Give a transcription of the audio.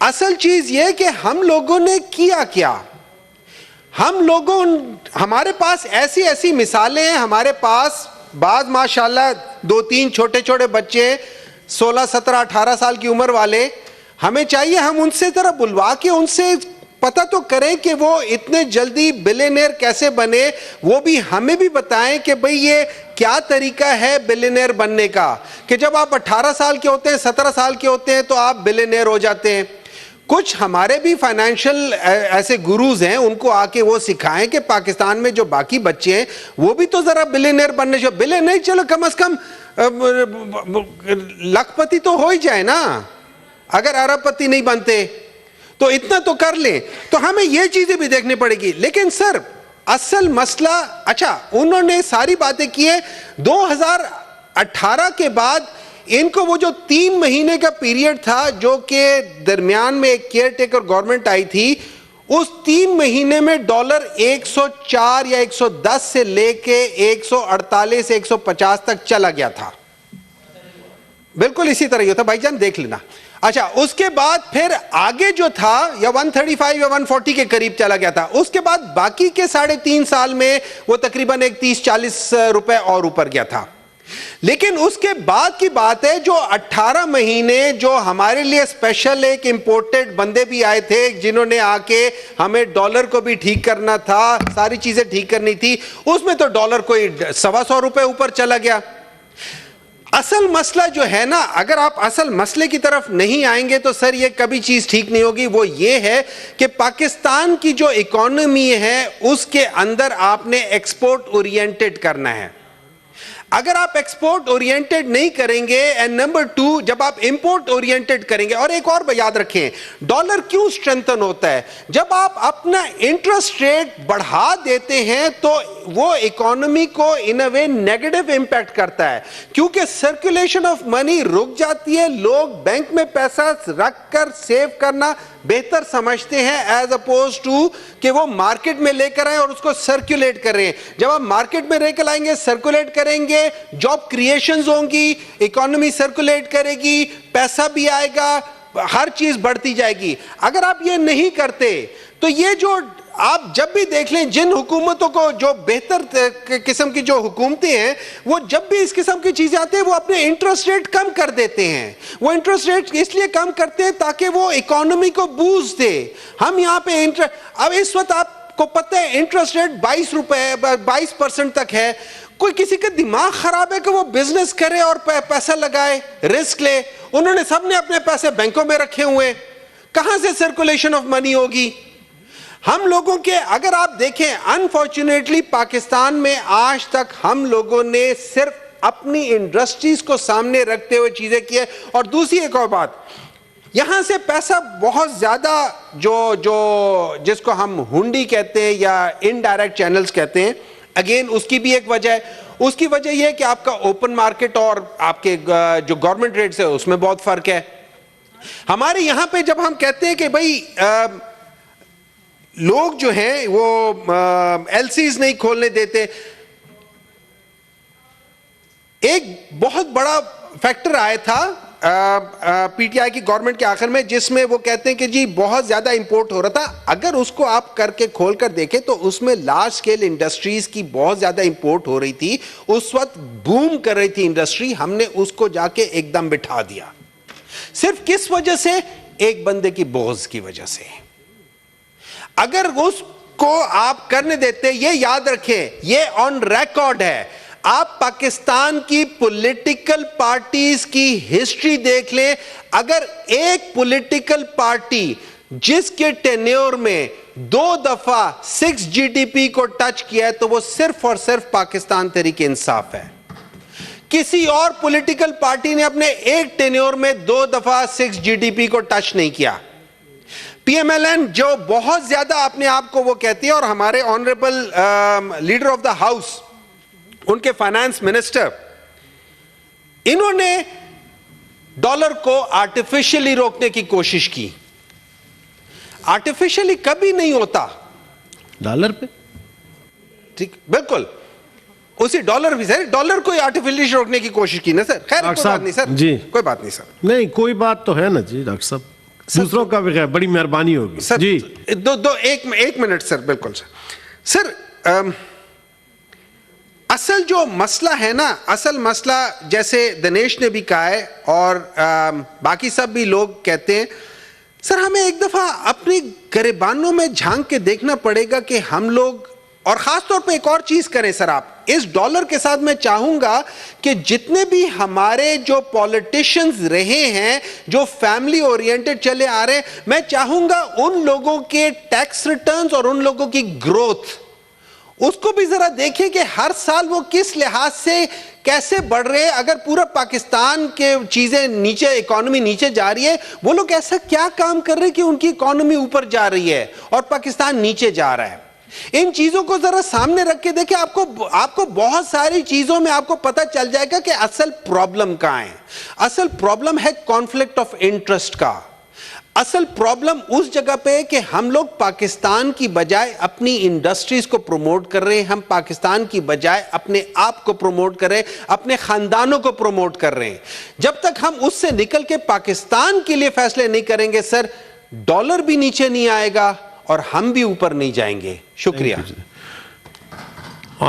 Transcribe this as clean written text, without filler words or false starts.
اصل چیز یہ کہ ہم لوگوں نے کیا کیا. ہمارے پاس ایسی مثالیں ہیں, ہمارے پاس بعض ماشاءاللہ 2-3 چھوٹے بچے 16, 17, 18 سال کی عمر والے, ہمیں چاہیے ہم ان سے ذرا بلوا کے ان سے پتہ تو کریں کہ وہ اتنے جلدی بلینئر کیسے بنے, وہ بھی ہمیں بھی بتائیں کہ بھئی یہ کیا طریقہ ہے بلینئر بننے کا, کہ جب آپ 18 سال کے ہوتے ہیں 17 سال کے ہوتے ہیں تو آپ بلینئر ہو جاتے ہیں. کچھ ہمارے بھی فائنینشل ایسے گروز ہیں, ان کو آ کے وہ سکھائیں کہ پاکستان میں جو باقی بچے ہیں وہ بھی تو ذرا بلینئر بننے چاہیے. بلینئر نہیں, چلو کم از کم لاکھ پتی تو ہو ہی جائے نا, اگر ارب پتی نہیں بنتے تو اتنا تو کر لیں. تو ہمیں یہ چیزیں بھی دیکھنی پڑے گی. لیکن سر اصل مسئلہ, اچھا انہوں نے ساری باتیں کی ہیں, 2018 کے بعد ان کو وہ جو 3 مہینے کا پیریڈ تھا جو کہ درمیان میں ایک کیئر ٹیکر گورنمنٹ آئی تھی, اس 3 مہینے میں ڈالر 104 یا 110 سے لے کے 148 150 تک چلا گیا تھا. بالکل اسی طرح یہ تھا بھائی جان, دیکھ لینا. اچھا اس کے بعد پھر آگے جو تھا یا 135 یا 140 کے قریب چلا گیا تھا. اس کے بعد باقی کے 3.5 سال میں وہ تقریباً 30-40 روپے اور اوپر گیا تھا. لیکن اس کے بعد کی بات ہے, جو 18 مہینے جو ہمارے لیے اسپیشل ایک امپورٹڈ بندے بھی آئے تھے جنہوں نے آ کے ہمیں ڈالر کو بھی ٹھیک کرنا تھا, ساری چیزیں ٹھیک کرنی تھی, اس میں تو ڈالر کوئی 125 روپے اوپر چلا گیا. اصل مسئلہ جو ہے نا, اگر آپ اصل مسئلے کی طرف نہیں آئیں گے تو سر یہ کبھی چیز ٹھیک نہیں ہوگی. وہ یہ ہے کہ پاکستان کی جو اکانومی ہے اس کے اندر آپ نے ایکسپورٹ اورینٹڈ کرنا ہے. اگر آپ ایکسپورٹ اورینٹڈ نہیں کریں گے, اینڈ نمبر 2 جب آپ امپورٹ اورینٹڈ کریں گے, اور ایک اور یاد رکھیں ڈالر کیوں اسٹرینتھن ہوتا ہے, جب آپ اپنا انٹرسٹ ریٹ بڑھا دیتے ہیں تو وہ اکانومی کو ان اے وے نیگیٹو امپیکٹ کرتا ہے, کیونکہ سرکولیشن آف منی رک جاتی ہے. لوگ بینک میں پیسہ رکھ کر سیو کرنا بہتر سمجھتے ہیں ایز اپوز ٹو کہ وہ مارکیٹ میں لے کر آئیں اور اس کو سرکولیٹ کر رہے ہیں. جب آپ مارکیٹ میں لے کر آئیں گے, سرکولیٹ کریں گے, جاب کریشنز ہوں گی, اکانومی سرکولیٹ کرے گی, پیسہ بھی آئے گا, ہر چیز بڑھتی جائے گی. اگر آپ یہ نہیں کرتے تو یہ جو آپ جب بھی دیکھ لیں جن حکومتوں کو جو بہتر قسم کی جو حکومتیں ہیں وہ جب بھی اس قسم کی چیزیں آتے ہیں وہ اپنے انٹرسٹ ریٹ کم کر دیتے ہیں. وہ انٹرسٹ ریٹ اس لیے کم کرتے ہیں تاکہ وہ اکانومی کو بوسٹ دے. ہم یہاں پہ اب اس وقت آپ کو پتہ ہے انٹرسٹ ریٹ 22% تک ہے. کوئی کسی کا دماغ خراب ہے کہ وہ بزنس کرے اور پیسہ لگائے, رسک لے. انہوں نے سب نے اپنے پیسے بینکوں میں رکھے ہوئے, کہاں سے سرکولیشن آف منی ہوگی؟ ہم لوگوں کے اگر آپ دیکھیں انفارچونیٹلی پاکستان میں آج تک ہم لوگوں نے صرف اپنی انڈسٹریز کو سامنے رکھتے ہوئے چیزیں کی ہے. اور دوسری ایک اور بات, یہاں سے پیسہ بہت زیادہ جو جس کو ہم ہنڈی کہتے ہیں یا انڈائریکٹ چینلز کہتے ہیں, اگین اس کی بھی ایک وجہ ہے. اس کی وجہ یہ ہے کہ آپ کا اوپن مارکیٹ اور آپ کے جو گورنمنٹ ریٹس ہے اس میں بہت فرق ہے. ہمارے یہاں پہ جب ہم کہتے ہیں کہ بھئی لوگ جو ہیں وہ ایل سیز نہیں کھولنے دیتے, ایک بہت بڑا فیکٹر آیا تھا پی ٹی آئی کی گورنمنٹ کے آخر میں جس میں وہ کہتے ہیں کہ جی بہت زیادہ امپورٹ ہو رہا تھا. اگر اس کو آپ کر کے کھول کر دیکھیں تو اس میں لارج سکیل انڈسٹریز کی بہت زیادہ امپورٹ ہو رہی تھی, اس وقت بوم کر رہی تھی انڈسٹری. ہم نے اس کو جا کے ایک دم بٹھا دیا. صرف کس وجہ سے؟ ایک بندے کی بغض کی وجہ سے. اگر اس کو آپ کرنے دیتے, یہ یاد رکھیں یہ آن ریکارڈ ہے, آپ پاکستان کی پولیٹیکل پارٹیز کی ہسٹری دیکھ لیں, اگر ایک پولیٹیکل پارٹی جس کے ٹینیور میں 2 دفعہ 6 جی ڈی پی کو ٹچ کیا ہے تو وہ صرف اور صرف پاکستان تحریک انصاف ہے. کسی اور پولیٹیکل پارٹی نے اپنے ایک ٹینیور میں 2 دفعہ 6 جی ڈی پی کو ٹچ نہیں کیا. پی ایم ایل این جو بہت زیادہ اپنے آپ کو وہ کہتی ہے, اور ہمارے honourable leader of the house ان کے فائنانس منسٹر, انہوں نے ڈالر کو آرٹیفیشلی روکنے کی کوشش کی. آرٹیفیشلی کبھی نہیں ہوتا ڈالر پہ, ٹھیک بالکل اسی ڈالر بھی سر, ڈالر کو آرٹیفیشلی روکنے کی کوشش کی نا سر. خیر کوئی بات نہیں سر, جی کوئی بات نہیں سر. نہیں کوئی بات تو ہے نا جی ڈاکٹر صاحب. دوسروں کا بھی خیر بڑی مہربانی ہوگی سر جی ایک منٹ سر، بالکل سر اصل جو مسئلہ ہے نا، اصل مسئلہ جیسے دنیش نے بھی کہا ہے اور باقی سب بھی لوگ کہتے ہیں، سر ہمیں ایک دفعہ اپنی گریبانوں میں جھانک کے دیکھنا پڑے گا کہ ہم لوگ، اور خاص طور پہ ایک اور چیز کریں سر، آپ اس ڈالر کے ساتھ میں چاہوں گا کہ جتنے بھی ہمارے جو پولیٹیشنز رہے ہیں جو فیملی اورینٹڈ چلے آ رہے ہیں، میں چاہوں گا ان لوگوں کے ٹیکس ریٹرنز اور ان لوگوں کی گروتھ اس کو بھی ذرا دیکھیں کہ ہر سال وہ کس لحاظ سے کیسے بڑھ رہے ہیں. اگر پورا پاکستان کے چیزیں نیچے، اکانومی نیچے جا رہی ہے، وہ لوگ ایسا کیا کام کر رہے ہیں کہ ان کی اکانومی اوپر جا رہی ہے اور پاکستان نیچے جا رہا ہے. ان چیزوں کو ذرا سامنے رکھ کے دیکھیں، آپ کو بہت ساری چیزوں میں آپ کو پتہ چل جائے گا کہ اصل پرابلم کہاں ہے. اصل پرابلم ہے کانفلکٹ آف انٹرسٹ کا. اصل پرابلم اس جگہ پہ ہے کہ ہم لوگ پاکستان کی بجائے اپنی انڈسٹریز کو پروموٹ کر رہے ہیں، ہم پاکستان کی بجائے اپنے آپ کو پروموٹ کر رہے ہیں، اپنے خاندانوں کو پروموٹ کر رہے ہیں. جب تک ہم اس سے نکل کے پاکستان کے لیے فیصلے نہیں کریں گے سر، ڈالر بھی نیچے نہیں آئے گا اور ہم بھی اوپر نہیں جائیں گے. شکریہ.